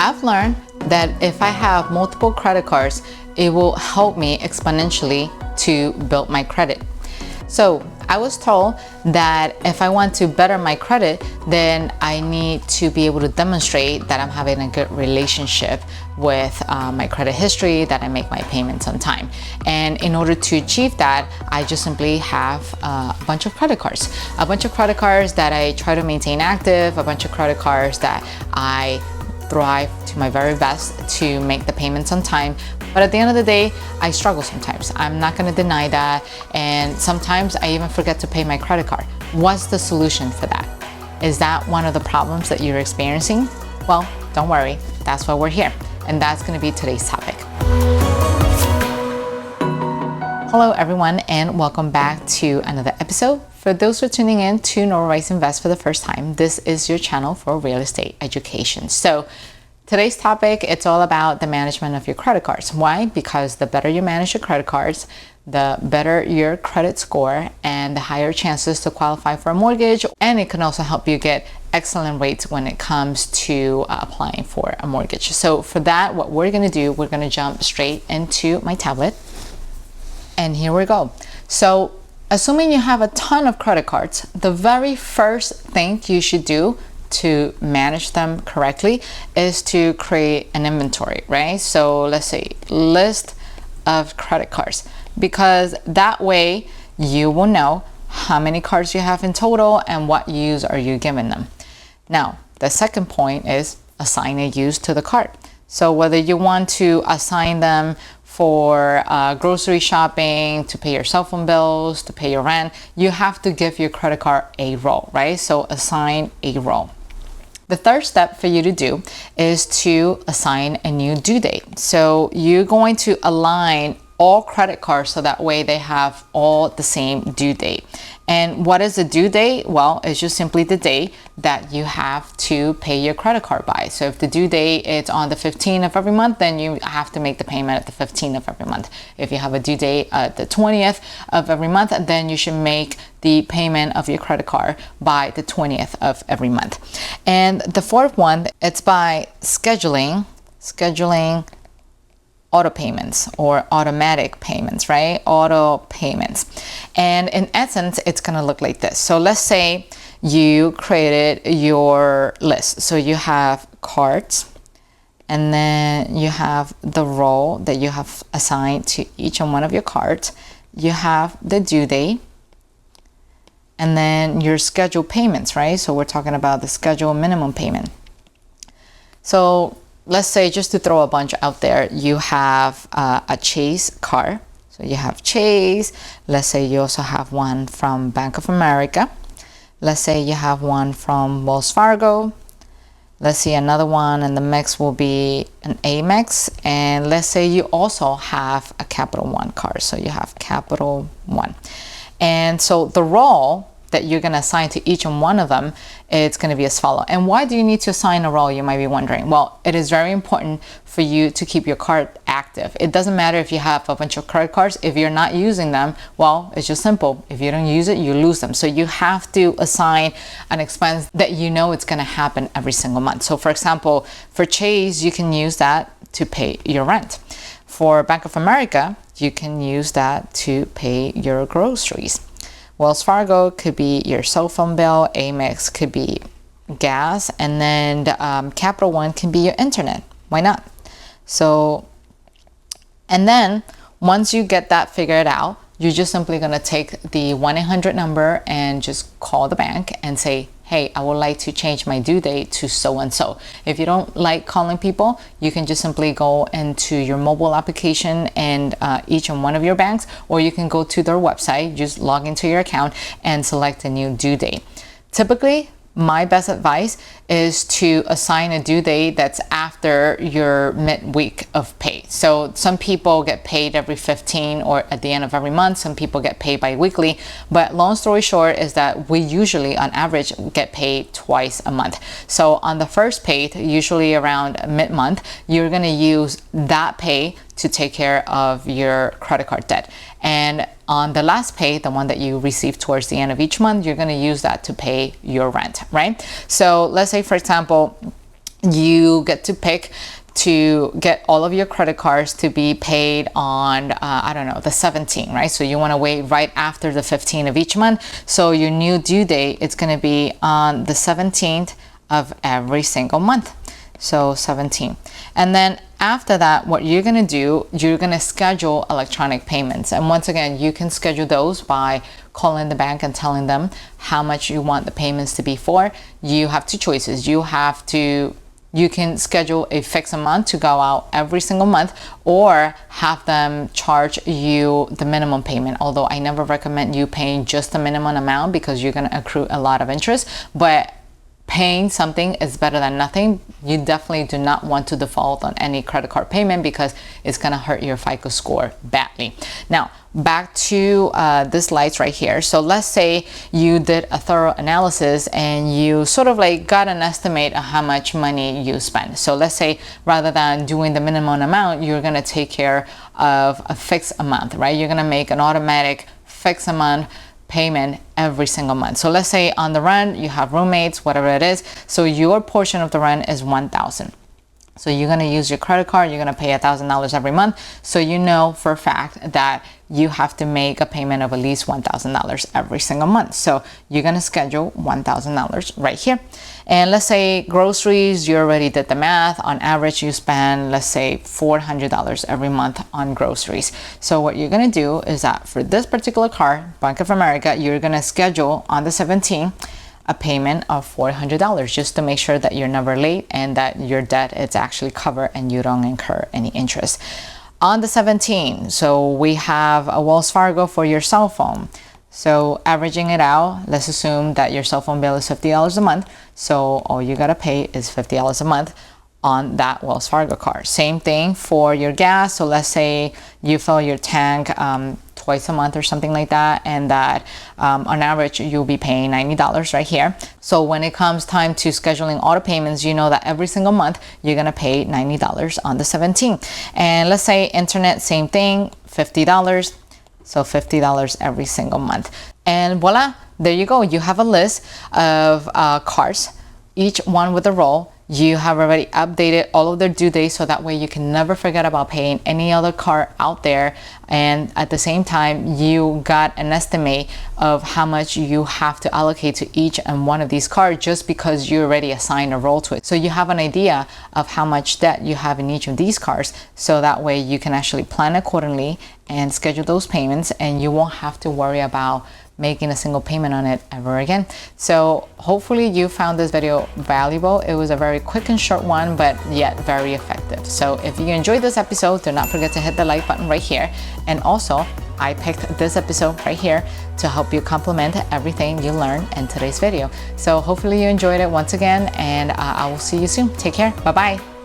I've learned that if I have multiple credit cards, it will help me exponentially to build my credit. So I was told that if I want to better my credit, then I need to be able to demonstrate that I'm having a good relationship with my credit history, that I make my payments on time. And in order to achieve that, I just simply have a bunch of credit cards. A bunch of credit cards that I try to maintain active, a bunch of credit cards that I thrive to my very best to make the payments on time. But at the end of the day, I struggle sometimes. I'm not gonna deny that. And sometimes I even forget to pay my credit card. What's the solution for that? Is that one of the problems that you're experiencing? Well, don't worry, that's why we're here. And that's gonna be today's topic. Hello everyone, and welcome back to another episode. For those who are tuning in to NOVARISE Invest for the first time, this is your channel for real estate education. So today's topic, it's all about the management of your credit cards. Why? Because the better you manage your credit cards, the better your credit score and the higher chances to qualify for a mortgage. And it can also help you get excellent rates when it comes to applying for a mortgage. So for that, what we're gonna do, we're gonna jump straight into my tablet. And here we go. So assuming you have a ton of credit cards, the very first thing you should do to manage them correctly is to create an inventory, right? So let's say list of credit cards, because that way you will know how many cards you have in total and what use are you giving them. Now, the second point is assign a use to the card. So whether you want to assign them for grocery shopping, to pay your cell phone bills, to pay your rent, you have to give your credit card a role, right? So assign a role. The third step for you to do is to assign a new due date. So you're going to align all credit cards so that way they have all the same due date. And what is the due date? Well, it's just simply the day that you have to pay your credit card by. So if the due date is on the 15th of every month, then you have to make the payment at the 15th of every month. If you have a due date at the 20th of every month, then you should make the payment of your credit card by the 20th of every month. And the fourth one, it's by scheduling auto payments or automatic payments, right? Auto payments. And in essence, it's gonna look like this. So let's say you created your list. So you have cards, and then you have the role that you have assigned to each and one of your cards. You have the due date, and then your scheduled payments, right? So we're talking about the scheduled minimum payment. So let's say, just to throw a bunch out there, you have a Chase card. So you have Chase. Let's say you also have one from Bank of America. Let's say you have one from Wells Fargo. Let's see, another one in the mix will be an Amex. And let's say you also have a Capital One card. So you have Capital One. And so the role that you're going to assign to each and one of them, it's going to be as follows. And why do you need to assign a role, you might be wondering? Well, it is very important for you to keep your card active. It doesn't matter if you have a bunch of credit cards. If you're not using them, well, it's just simple. If you don't use it, you lose them. So you have to assign an expense that you know it's going to happen every single month. So for example, for Chase, you can use that to pay your rent. For Bank of America, you can use that to pay your groceries. Wells Fargo could be your cell phone bill, Amex could be gas, and then Capital One can be your internet. Why not? So, and then once you get that figured out, you're just simply gonna take the 1-800 number and just call the bank and say, hey, I would like to change my due date to so-and-so. If you don't like calling people, you can just simply go into your mobile application and each and one of your banks, or you can go to their website, just log into your account and select a new due date. Typically, my best advice is to assign a due date that's after your midweek of pay. So some people get paid every 15 or at the end of every month. Some people get paid bi-weekly. But long story short is that we usually on average get paid twice a month. So on the first pay, usually around mid-month, you're gonna use that pay to take care of your credit card debt. And on the last pay, the one that you receive towards the end of each month, you're going to use that to pay your rent, right? So let's say, for example, you get to pick to get all of your credit cards to be paid on, I don't know, the 17th, right? So you want to wait right after the 15th of each month. So your new due date, it's going to be on the 17th of every single month. So 17. And then after that, what you're going to do, you're going to schedule electronic payments. And once again, you can schedule those by calling the bank and telling them how much you want the payments to be for. You have two choices. You can schedule a fixed amount to go out every single month, or have them charge you the minimum payment. Although I never recommend you paying just the minimum amount, because you're going to accrue a lot of interest, but paying something is better than nothing. You definitely do not want to default on any credit card payment, because it's going to hurt your FICO score badly. Now, back to this lights right here. So let's say you did a thorough analysis and you sort of like got an estimate of how much money you spend. So let's say rather than doing the minimum amount, you're going to take care of a fixed amount, right? You're going to make an automatic fixed amount payment every single month. So let's say on the rent, you have roommates, whatever it is. So your portion of the rent is $1,000. So you're going to use your credit card, you're going to pay $1,000 every month. So you know for a fact that you have to make a payment of at least $1,000 every single month. So you're going to schedule $1,000 right here. And let's say groceries, you already did the math. On average, you spend, let's say, $400 every month on groceries. So what you're going to do is that for this particular card, Bank of America, you're going to schedule on the 17th a payment of $400, just to make sure that you're never late and that your debt is actually covered and you don't incur any interest. On the 17th, so we have a Wells Fargo for your cell phone. So averaging it out, let's assume that your cell phone bill is $50 a month. So all you gotta pay is $50 a month on that Wells Fargo card. Same thing for your gas. So let's say you fill your tank twice a month or something like that, and that on average you'll be paying $90 right here. So when it comes time to scheduling auto payments, you know that every single month you're gonna pay $90 on the 17th. And let's say internet, same thing, $50. So $50 every single month. And voila, there you go. You have a list of cards, each one with a role. You have already updated all of their due dates, so that way you can never forget about paying any other card out there. And at the same time, you got an estimate of how much you have to allocate to each and one of these cards, just because you already assigned a role to it. So you have an idea of how much debt you have in each of these cards, so that way you can actually plan accordingly and schedule those payments, and you won't have to worry about making a single payment on it ever again. So hopefully you found this video valuable. It was a very quick and short one, but yet very effective. So if you enjoyed this episode, do not forget to hit the like button right here. And also, I picked this episode right here to help you complement everything you learned in today's video. So hopefully you enjoyed it once again, and I will see you soon. Take care. Bye-bye.